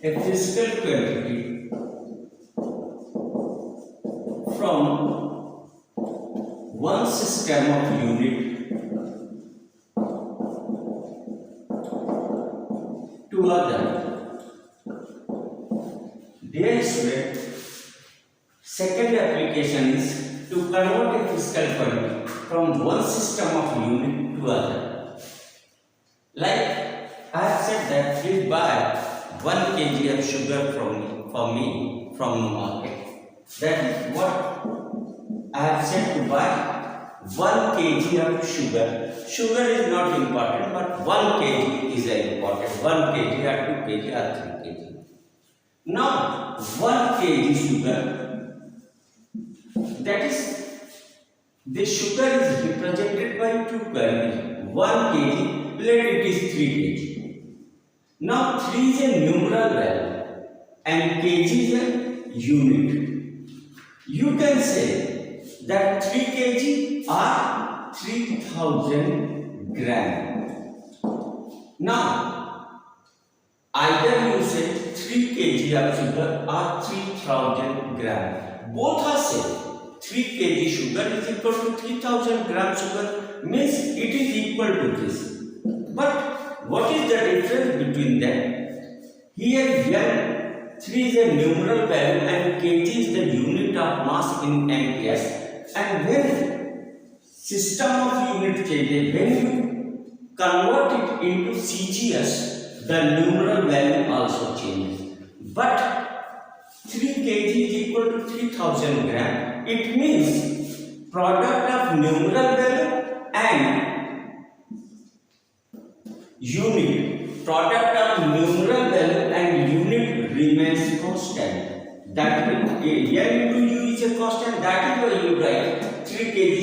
a physical quantity from one system of unit to other. Dear student, second application is to convert a physical quantity from one system of unit to other. Like I have said that please buy 1 kg of sugar for me from the market. That is what I have said to buy 1 kg of sugar. Sugar is not important, but 1 kg is important. 1 kg or 2 kg or 3 kg. Now 1 kg sugar, that is, the sugar is represented by 2 values. 1 kg, let it is 3 kg. Now 3 is a numeral value and kg is a unit. You can say that 3 kg are 3000 gram. Now either you say 3 kg of sugar or 3000 gram. Both are same. 3 kg sugar is equal to 3000 gram sugar, means it is equal to this. But what is the difference between them? Here 3 is a numeral value and kg is the unit of mass in amperes. And when system of unit changes, when you convert it into CGS, the numeral value also changes. But 3 kg is equal to 3000 gram. It means product of numeral value and unit, product of numeral value and unit remains constant. That means N into U is a constant. That is why you write 3 kg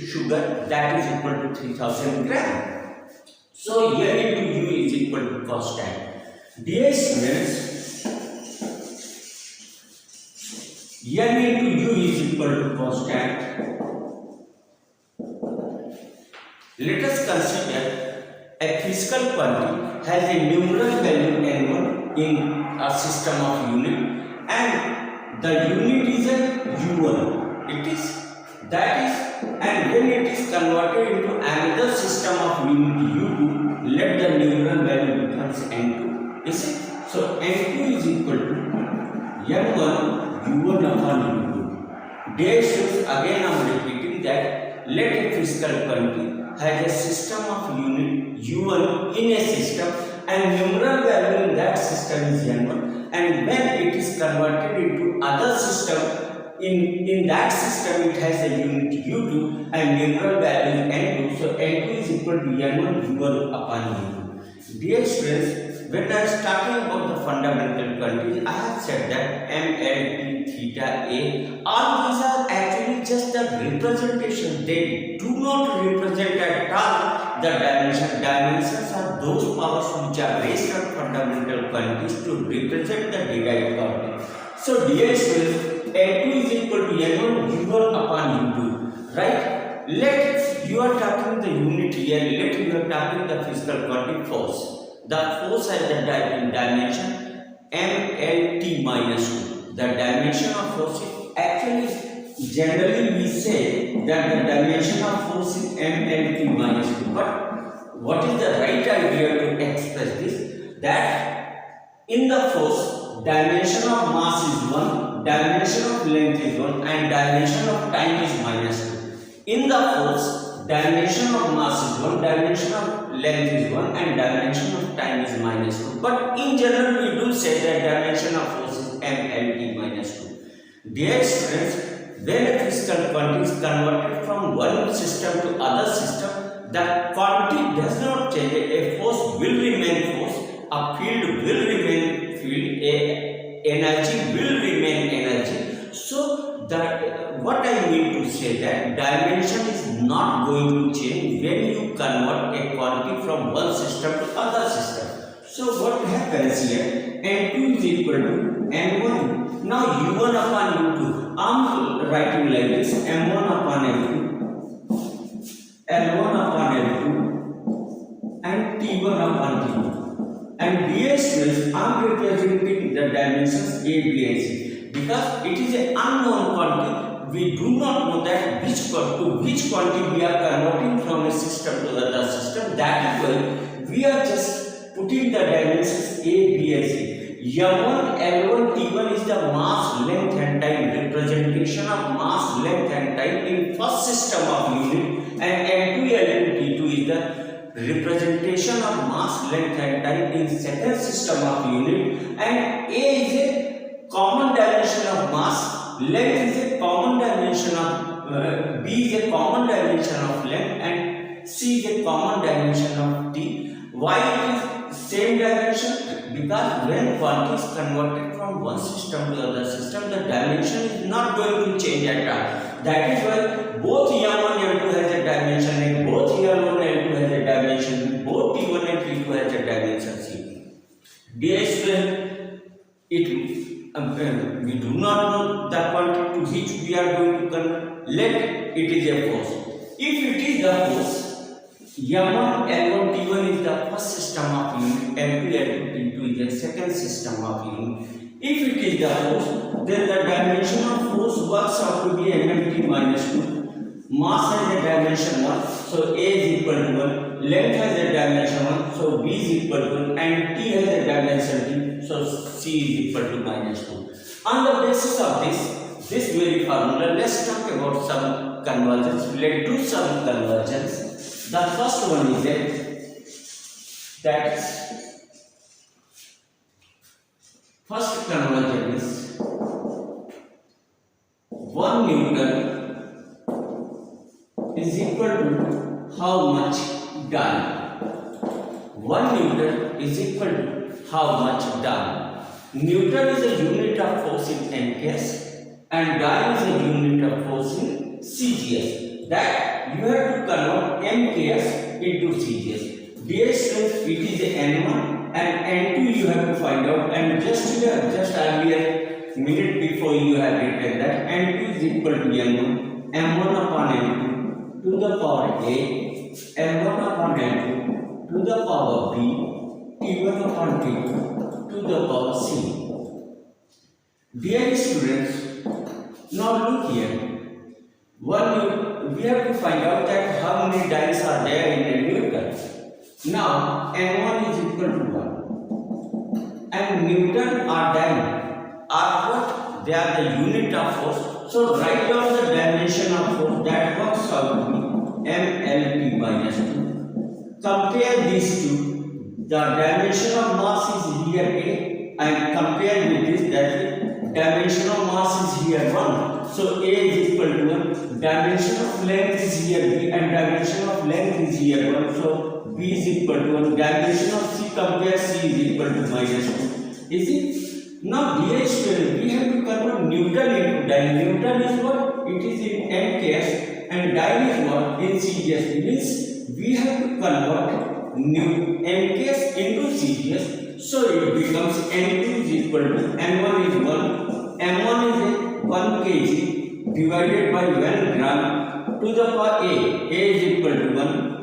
sugar, that is equal to 3000 gram. So N into U is equal to constant. Dear students, N into U is equal to constant. Let us consider a physical quantity has a numeral value n1 in a system of unit and the unit is a u1. It is that is, and when it is converted into another system of unit u2, let the numeral value becomes n2. Is it? So n2 is equal to n1 u1 upon u2. Dear students, again I am repeating that let a physical quantity has a system of unit u1 in a system and numeral value in that system is n1, and when it is converted into other system, in that system it has a unit u2 and numeral value is n2, so n2 is equal to n1 u1 upon u2. Dear students, when I was talking about the fundamental quantities, I have said that m, l, p, theta, a, all these are actually just the representation. They do not represent at all the dimension. Dimensions are those powers which are based on fundamental quantities to represent the derived quantity. So dear students, n2 is equal to n1 u1 upon u2, right? Let you are talking the unit here, let you are talking the physical quantity force. The force has the dimension mlt minus 2. The dimension of force is actually, generally we say that the dimension of force is mlt minus 2. But what is the right idea to express this? That in the force, dimension of mass is 1, dimension of length is 1 and dimension of time is minus 2. In the force, dimension of mass is 1, dimension of length is 1 and dimension of time is minus 2. But in general we do say that dimension of force is mlt minus 2. Dear students, when a physical quantity is converted from one system to other system, the quantity does not change. A force will remain force, a field will remain field, a energy will remain energy. So that what I mean to say that dimension is not going to change when you convert a quantity from one system to other system. So what happens here? N2 is equal to N1. Now U1 upon U2. I am writing like this: M1 upon M2, L1 upon L2, and T1 upon T2. And DS means I am representing the dimensions A, B, and C because it is an unknown quantity. We do not know that which quantity we are converting from a system to other system. That is why we are just putting the dimensions A, B, and C. M1, L1, T1 is the mass, length and time representation of mass, length and time in first system of unit, and M2, L2, T2 is the representation of mass, length and time in second system of unit, and A is a common dimension of mass, length is a common dimension of B is a common dimension of length, and C is a common dimension of T. Why it is same dimension? Because when quantity is converted from one system to other system, the dimension is not going to change at all. That is why both M1 and M2 has a dimension, and both L1 and L2 has a dimension, both T1 and T2 has a dimension C. DS we do not know the quantity to which we are going to convert. Let it is a force. If it is the force, M1, L1, T1 is the first system of unit, M2, L2, T2 is the second system of unit. If it is the force, then the dimension of force works out to be MMT minus 2. Mass has a dimension 1, so A is equal to 1. Length has a dimension 1, so B is equal to 1. And T has a dimension T, so C is equal to minus 2. On the basis of this very formula, let's talk about some conversions. Let's do some conversions. The first one is that first conversion is 1 Newton is equal to how much done. 1 Newton is equal to how much done. Newton is a unit of force in MKS and dyne is a unit of force in CGS. That you have to convert MKS into CGS. DS means it is a N1 and N2 you have to find out, and just earlier minute before you have written that N2 is equal to M1, M1 upon M2 to the power A, M1 upon M2 to the power B, T1 upon T2 to the power C. Dear students, now look here. We have to find out that how many dynes are there in a Newton. Now N1 is equal to 1 and Newton or dyne are what? They are the unit of force. So write down the dimension of force, that works out to be MLT minus 2. Compare these two. The dimension of mass is here A and compare with this, that is dimension of mass is here 1. So A is equal to 1. Dimension of length is here B and dimension of length is here 1. So B is equal to 1. Dimension of C, compare C is equal to minus 2. Is it? Now DH12, we have to convert Newton into dyne. Newton is what? It is in MKS and dyne is what? In CGS. It means we have to convert MKS into CGS. So it becomes N2 is equal to N1 is 1. M1 is a 1 kg divided by 1 gram to the power A. A is equal to 1.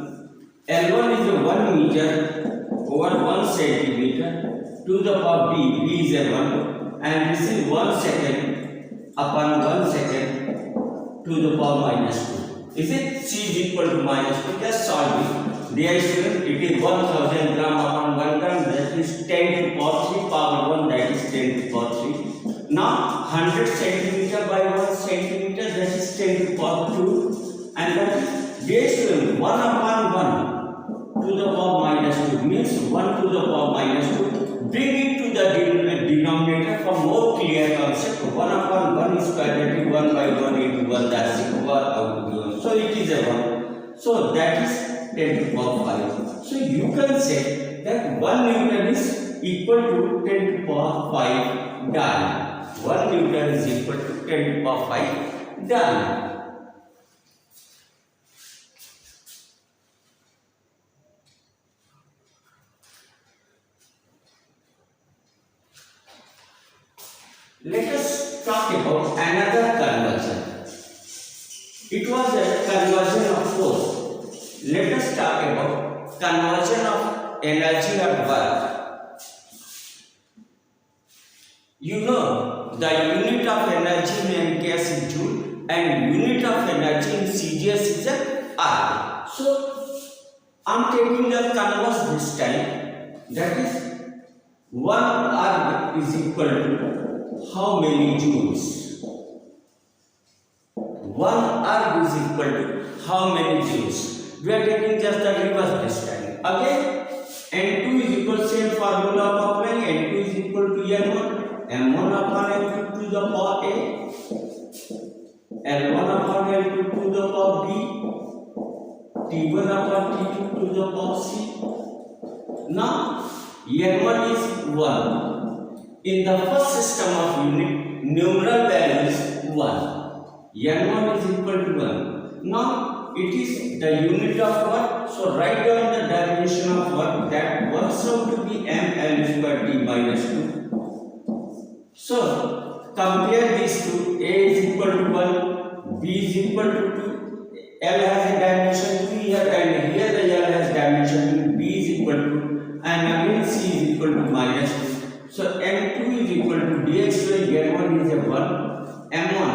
L1 is a 1 meter over 1 centimeter to the power B. B is a 1 and this is 1 second upon 1 second to the power minus 2. Is it? C is equal to minus 2. Just solve it. Dear student, it is 1000 gram upon 1 gram, that is 10 to the power 3 power 1, that is 10 to the power 3. Now 100 centimeter by 1 centimeter, that is 10 to the power 2, and that is this 1 upon 1 to the power minus 2 means 1 to the power minus 2. Bring it to the denominator for more clear concept. 1 upon 1 is square, that is 1 by 1 into 1, that is out to be 1. So it is a 1. So that is 10 to the power 5. So you can say that 1 Newton is equal to 10 to the power 5 dyne. 1 Newton is equal to 10 to the power 5 Done. Let us talk about another conversion. It was a conversion of force. Let us talk about conversion of energy or work. You know the unit of energy in MKS is joule and unit of energy in CGS is a R. So I am taking the converse this time, that is 1 R is equal to how many joules? 1 R is equal to how many joules? We are taking just the reverse this time. Again, N2 is equal to same formula of applying. N2 is equal to N1. M1 upon N2 to the power A. L1 upon L2 to the power B. T1 upon T2 to the power C. Now, N1 is 1. In the first system of unit, numeral value is 1. N1 is equal to 1. Now, it is the unit of work. So, write down the definition of work that works out to be mL square T minus 2. So, compare these two. A is equal to 1, B is equal to 2, L has a dimension 2 here and here the L has dimension 2, B is equal to, and again C is equal to minus 2. So M2 is equal to dx by M1 is a 1, M1.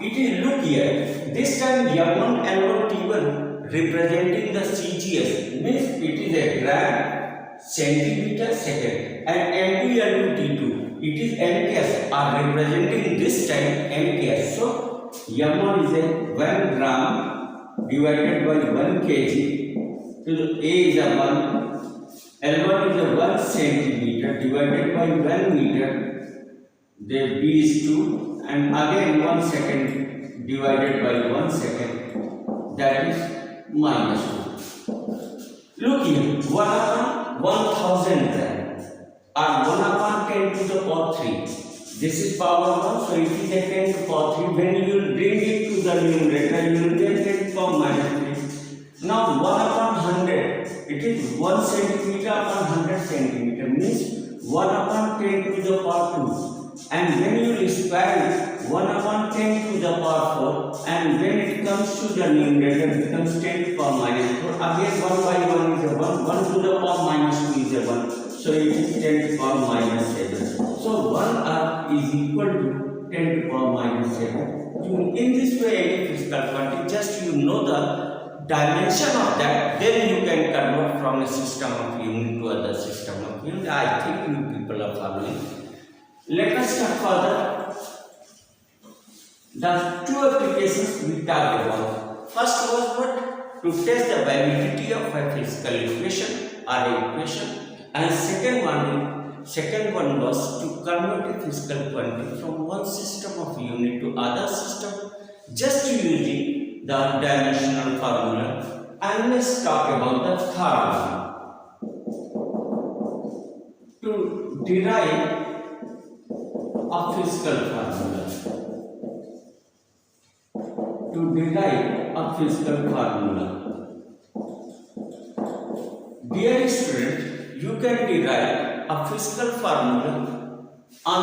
It is, look here, this time M1, L1, T1 representing the CGS means it is a gram centimeter second, and M2, L2, T2 it is MKS are representing this time MKS. So M1 is a 1 gram divided by 1 kg. So A is a 1. L1 is a 1 centimeter divided by 1 meter, then B is 2, and again 1 second divided by 1 second, that is minus 2. Look here, 1 upon 1000 gram or 1 upon 10 to the power 3. This is power 1, so it is a 10 to power 3. When you will bring it to the numerator, you will get 10 to power minus 3. Now 1 upon 100. It is 1 centimeter upon 100 centimeter means 1 upon 10 to the power 2, and when you will square it 1 upon 10 to the power 4, and when it comes to the numerator it becomes 10 to the power minus 4. Again 1 by 1 is a 1, 1 to the power minus 2 is a 1, so it is 10 to the power minus 7. So 1 R is equal to 10 to the power minus 7. In this way, any physical quantity, just you know the dimension of that, then you can convert from a system of unit to other system of unit. I think you people are following. Let us start further. The two applications we talked about. First was what? To test the validity of a physical equation or equation, and second one was to convert a physical quantity from one system of unit to other system, just using the dimensional formula. And let's talk about the third one. To derive a physical formula. Dear student, you can derive a physical formula on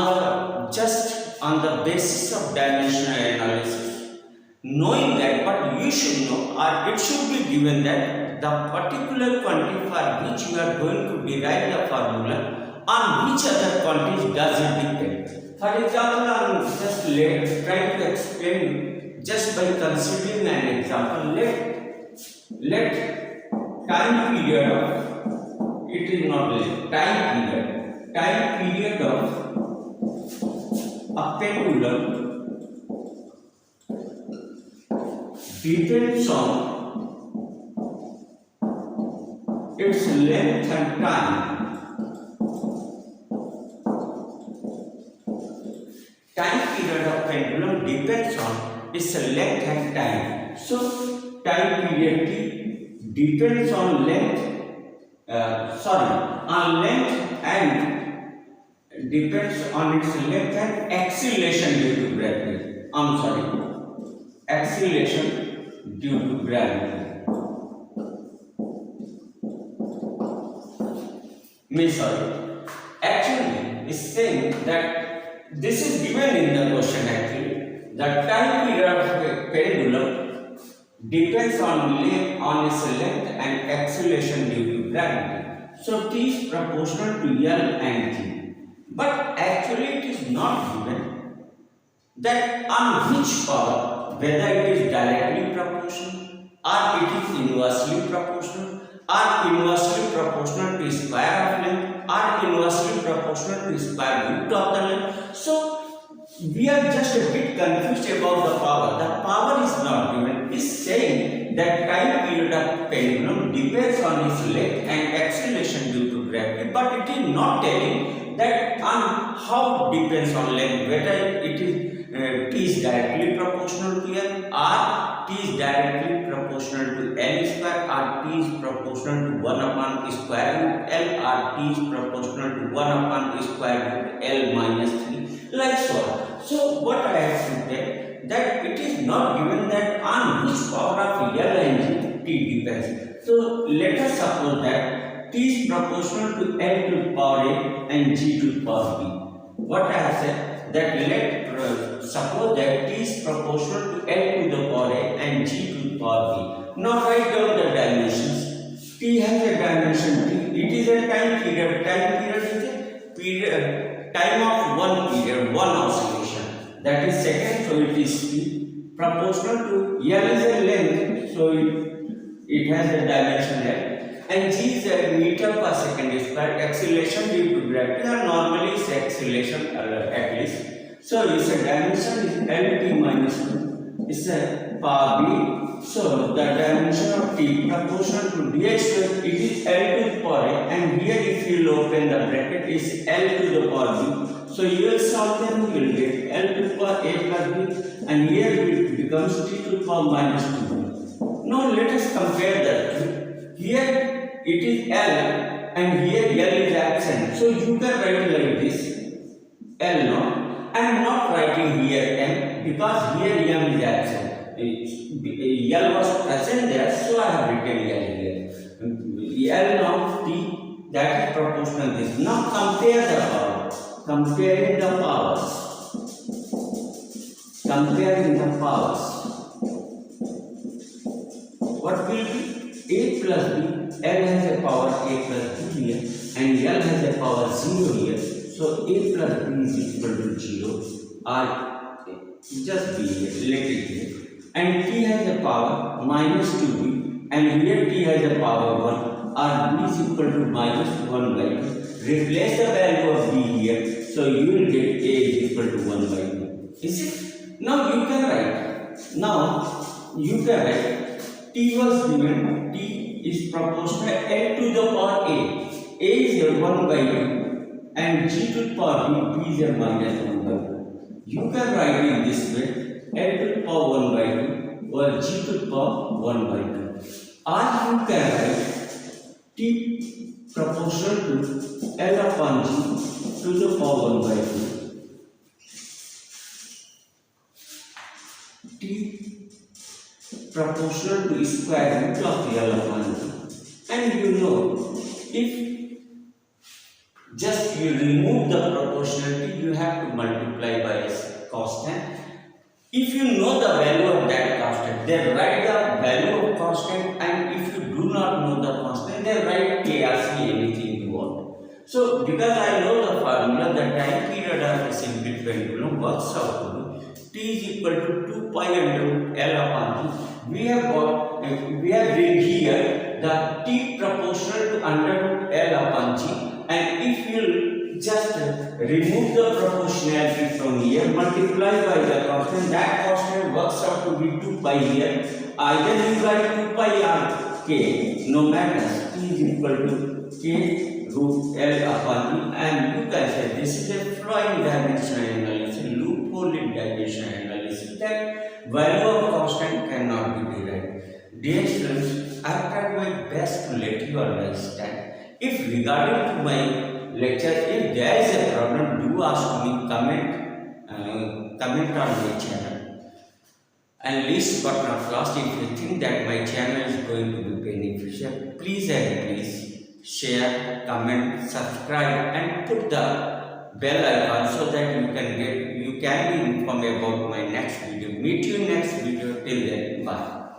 the basis of dimensional analysis, knowing that, but you should know, or it should be given that the particular quantity for which you are going to derive the formula, on which other quantities does it depend. For example, I am just trying to explain just by considering an example. Let time period of, it is not length, time period of a pendulum depends on its length and time. Time period of pendulum depends on its length and time. So time period T depends on length, on length and depends on its length and acceleration due to gravity. acceleration due to gravity. Actually, it's saying that this is given in the question actually. The time period of a pendulum depends on its length and acceleration due to gravity. So T is proportional to L and G. But actually it is not given that on which power, whether it is directly proportional or it is inversely proportional or inversely proportional to square of length or inversely proportional to square root of the length. So we are just a bit confused about the power. The power is not given. It is saying that time period of pendulum depends on its length and acceleration due to gravity, but it is not telling that on how depends on length, whether it is T is directly proportional to L or T is directly proportional to L square or T is proportional to 1 upon square root L or T is proportional to 1 upon square root L minus 3, like so. So what I have to tell that it is not given that on which power of L and G T depends. So let us suppose that T is proportional to L to the power A and G to the power B. What I have said that let suppose that T is proportional to L to the power A and G to the power B. Now write down the dimensions. T has a dimension T. It is a time period. Time period is a period time of one period, one oscillation. That is second, so it is T. Proportional to L is a length, so it has a dimension L. And G is a meter per second square. Acceleration due to gravity, or normally it's acceleration at least. So its dimension is LT minus 2. It's a power B. So the dimension of T proportional to dx square, it is L to the power A, and here if you will open the bracket is L to the power B. So you will solve them, you will get L to the power A plus B, and here it becomes T to the power minus 2. Now let us compare the two. Here it is L and here L is absent. So you can write like this L no. I am not writing here M because here M is absent. L was present there, so I have written L here. L of T, that is proportional to this. Now compare the power. Comparing the powers. Comparing the powers. What will be? A plus B. L has a power A plus B here, and L has a power 0 here. So A plus B is equal to 0, or just B here, let it here. And T has a power minus 2B, and here T has a power 1, or B is equal to minus 1 by 2. Replace the value of B here, so you will get A is equal to 1 by 2. Is it? Now you can write, T was given, T is proportional L to the power A. A is 1 by 2. And G to the power B is a minus 1 by 2. You can write it this way, L to the power 1 by 2 or G to the power 1 by 2. Or you can write T proportional to L upon G to the power 1 by 2. T proportional to square root of L upon G. And you know, if just you remove the proportionality, you have to multiply by a constant. If you know the value of that constant, then write the value of constant, and if you do not know the constant, then write K or C, anything you want. So because I know the formula, the time period of a simple pendulum works out to be T is equal to 2 pi under root L upon G. We have written here the T proportional to under root L upon G. And if you just remove the proportionality from here, multiply by the constant, that constant works out to be 2 pi here. Either you write 2 pi or K, no matter, T is equal to K root L upon E, and you can say this is a flowing dimension analysis, loophole in dimension analysis, that value of constant cannot be derived. Dear students, I have tried my best to let you understand. If regarding to my lecture, if there is a problem, do ask me, comment on my channel. And least but not last, if you think that my channel is going to be beneficial, please and please share, comment, subscribe, and put the bell icon so that you can be informed about my next video. Meet you next video. Till then, bye.